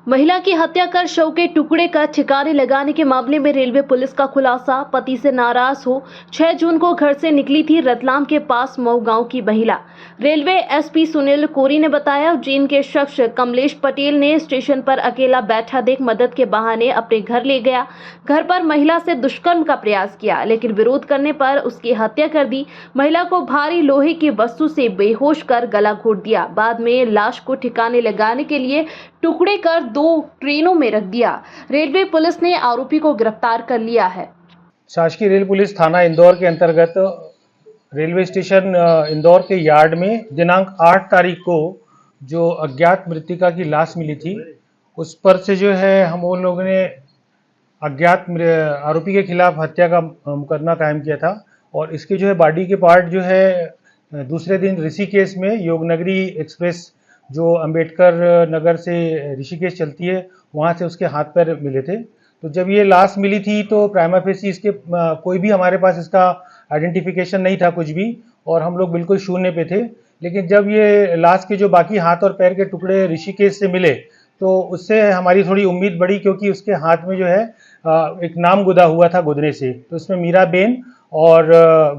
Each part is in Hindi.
महिला की हत्या कर शव के टुकड़े का ठिकाने लगाने के मामले में रेलवे पुलिस का खुलासा। पति से नाराज हो 6 जून को घर से निकली थी रतलाम के पास मऊ गांव की महिला। रेलवे एसपी सुनील कोरी ने बताया, उज्जैन के शख्स कमलेश पटेल ने स्टेशन पर अकेला बैठा देख मदद के बहाने अपने घर ले गया। घर पर महिला से दुष्कर्म का प्रयास किया, लेकिन विरोध करने पर उसकी हत्या कर दी। महिला को भारी लोहे की वस्तु से बेहोश कर गला घोट दिया। बाद में लाश को ठिकाने लगाने के लिए टुकड़े कर 2 ट्रेनों में रख दिया। रेलवे पुलिस ने आरोपी को गिरफ्तार कर लिया है। शासकीय रेल पुलिस थाना इंदौर के अंतर्गत रेलवे स्टेशन इंदौर के यार्ड में दिनांक 8 तारीख को जो अज्ञात मृतका की लाश मिली थी, उस पर से जो है हम उन लोगों ने अज्ञात आरोपी के खिलाफ हत्या का मुकदमा कायम किया था। और इसके जो है बॉडी के पार्ट जो है दूसरे दिन ऋषिकेश में योगनगरी एक्सप्रेस जो अंबेडकर नगर से ऋषिकेश चलती है, वहाँ से उसके हाथ पैर मिले थे। तो जब ये लाश मिली थी तो प्राइमा फेसी इसके कोई भी हमारे पास इसका आइडेंटिफिकेशन नहीं था कुछ भी, और हम लोग बिल्कुल शून्य पे थे। लेकिन जब ये लाश के जो बाकी हाथ और पैर के टुकड़े ऋषिकेश से मिले तो उससे हमारी थोड़ी उम्मीद बढ़ी, क्योंकि उसके हाथ में जो है एक नाम गुदा हुआ था गुदने से, तो उसमें मीरा बेन और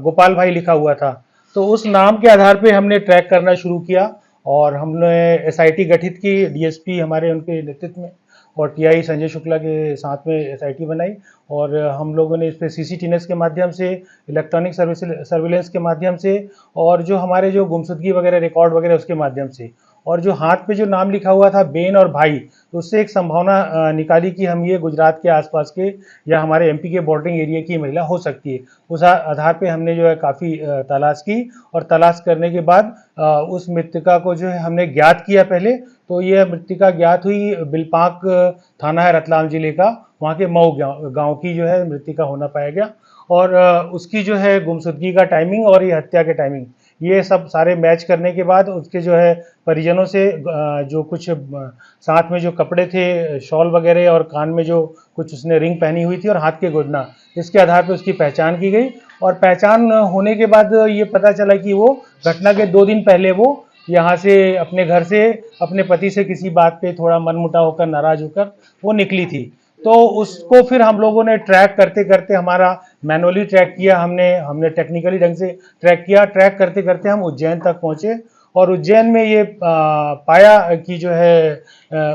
गोपाल भाई लिखा हुआ था। तो उस नाम के आधार पे हमने ट्रैक करना शुरू किया और हमने एसआईटी गठित की, डीएसपी हमारे उनके नेतृत्व में और टीआई संजय शुक्ला के साथ में एसआईटी बनाई। और हम लोगों ने इस पर सीसीटीएनएस के माध्यम से, इलेक्ट्रॉनिक सर्विलेंस के माध्यम से, और जो हमारे जो गुमशुदगी वगैरह रिकॉर्ड वगैरह उसके माध्यम से, और जो हाथ पे जो नाम लिखा हुआ था बेन और भाई, तो उससे एक संभावना निकाली कि हम ये गुजरात के आसपास के या हमारे एमपी के बॉर्डरिंग एरिया की महिला हो सकती है। उस आधार पे हमने जो है काफ़ी तलाश की, और तलाश करने के बाद उस मृतका को जो है हमने ज्ञात किया पहले। तो ये मृतका ज्ञात हुई बिलपाक थाना है रतलाम जिले का, वहाँ के मऊ गाँव की जो है मृतका होना पाया गया। और उसकी जो है गुमशुदगी का टाइमिंग और ये हत्या के टाइमिंग, ये सब सारे मैच करने के बाद उसके जो है परिजनों से जो कुछ साथ में जो कपड़े थे, शॉल वगैरह, और कान में जो कुछ उसने रिंग पहनी हुई थी और हाथ के घुटना, इसके आधार पर उसकी पहचान की गई। और पहचान होने के बाद ये पता चला कि वो घटना के 2 दिन पहले वो यहाँ से अपने घर से अपने पति से किसी बात पे थोड़ा मनमुटाव होकर, नाराज होकर वो निकली थी। तो उसको फिर हम लोगों ने ट्रैक करते करते, हमारा मैनुअली ट्रैक किया, हमने टेक्निकली ढंग से ट्रैक किया। ट्रैक करते करते हम उज्जैन तक पहुंचे, और उज्जैन में ये पाया कि जो है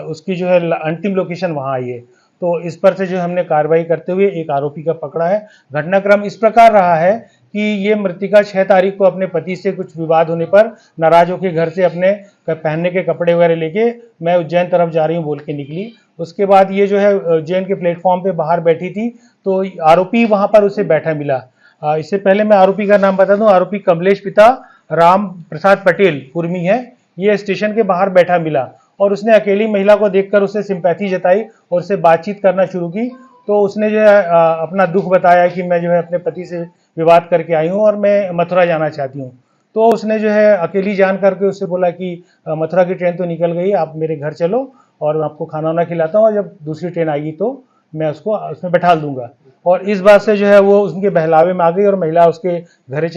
उसकी जो है अंतिम लोकेशन वहाँ आई है। तो इस पर से जो हमने कार्रवाई करते हुए एक आरोपी का पकड़ा है। घटनाक्रम इस प्रकार रहा है कि ये मृतका 6 तारीख को अपने पति से कुछ विवाद होने पर नाराज होकर घर से अपने पहनने के कपड़े वगैरह लेके मैं उज्जैन तरफ जा रही हूँ बोल के निकली। उसके बाद ये जो है उज्जैन के प्लेटफॉर्म पे बाहर बैठी थी, तो आरोपी वहां पर उसे बैठा मिला। इससे पहले मैं आरोपी का नाम बता दूं, आरोपी कमलेश पिता राम प्रसाद पटेल कुर्मी है। ये स्टेशन के बाहर बैठा मिला और उसने अकेली महिला को देखकर उससे सिंपैथी जताई और उससे बातचीत करना शुरू की। तो उसने जो है अपना दुख बताया कि मैं जो है अपने पति से विवाद करके आई हूँ और मैं मथुरा जाना चाहती हूँ। तो उसने जो है अकेली जान करके उससे बोला कि मथुरा की ट्रेन तो निकल गई, आप मेरे घर चलो और मैं आपको खाना वाना खिलाता हूँ, और जब दूसरी ट्रेन आएगी तो मैं उसको उसमें बैठा दूंगा। और इस बात से जो है वो उनके बहलावे में आ गई और महिला उसके घर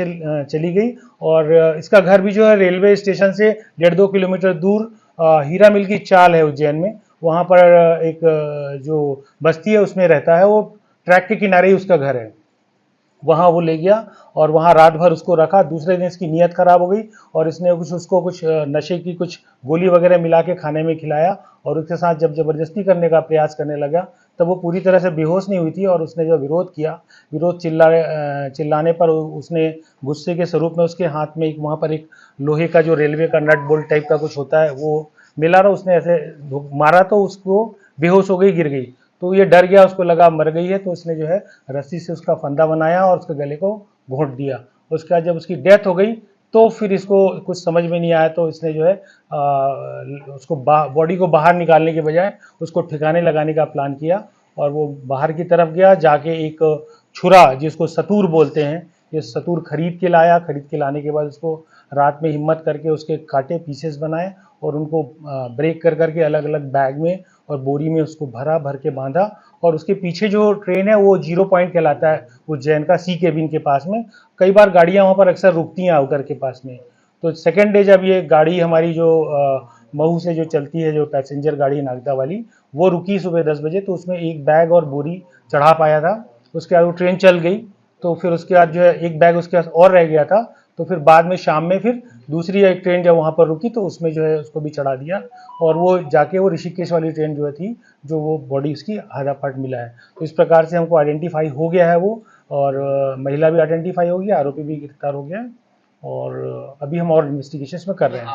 चली गई। और इसका घर भी जो है रेलवे स्टेशन से 1.5-2 किलोमीटर दूर हीरा मिल की चाल है उज्जैन में, वहाँ पर एक जो बस्ती है उसमें रहता है। वो ट्रैक के किनारे ही उसका घर है। वहाँ वो ले गया और वहाँ रात भर उसको रखा। दूसरे दिन इसकी नीयत खराब हो गई और इसने उसको कुछ नशे की कुछ गोली वगैरह मिला के खाने में खिलाया, और उसके साथ जब ज़बरदस्ती करने का प्रयास करने लगा तब वो पूरी तरह से बेहोश नहीं हुई थी। और उसने जो विरोध किया, विरोध चिल्लाने पर उसने गुस्से के स्वरूप में उसके हाथ में वहाँ पर एक लोहे का जो रेलवे का नट बोल्ट टाइप का कुछ होता है वो मिला रहा, उसने ऐसे मारा तो उसको बेहोश हो गई, गिर गई। तो ये डर गया, उसको लगा मर गई है, तो उसने जो है रस्सी से उसका फंदा बनाया और उसके गले को घोंट दिया। उसके बाद जब उसकी डेथ हो गई तो फिर इसको कुछ समझ में नहीं आया, तो इसने जो है उसको बॉडी को बाहर निकालने के बजाय उसको ठिकाने लगाने का प्लान किया। और वो बाहर की तरफ गया, जाके एक छुरा जिसको सतूर बोलते हैं, ये सतूर खरीद के लाया। खरीद के लाने के बाद उसको रात में हिम्मत करके उसके काटे पीसेस बनाए और उनको ब्रेक कर करके अलग अलग बैग में और बोरी में उसको भर के बांधा। और उसके पीछे जो ट्रेन है वो 0 पॉइंट कहलाता है उज्जैन का, सी केबिन के पास में। कई बार गाड़ियां वहाँ पर अक्सर रुकती हैं आउटर के पास में। तो सेकेंड डे जब ये गाड़ी हमारी जो महू से जो चलती है जो पैसेंजर गाड़ी नागदा वाली, वो रुकी सुबह 10 बजे, तो उसमें एक बैग और बोरी चढ़ा पाया था। उसके बाद वो ट्रेन चल गई, तो फिर उसके बाद जो है एक बैग उसके पास और रह गया था, तो फिर बाद में शाम में फिर दूसरी एक ट्रेन जब वहाँ पर रुकी तो उसमें जो है उसको भी चढ़ा दिया, और वो जाके वो ऋषिकेश वाली ट्रेन जो थी, जो वो बॉडी उसकी आधा पार्ट मिला है। तो इस प्रकार से हमको आइडेंटिफाई हो गया है वो, और महिला भी आइडेंटिफाई हो गया, आरोपी भी गिरफ्तार हो गया है, और अभी हम और इन्वेस्टिगेशंस में कर रहे हैं।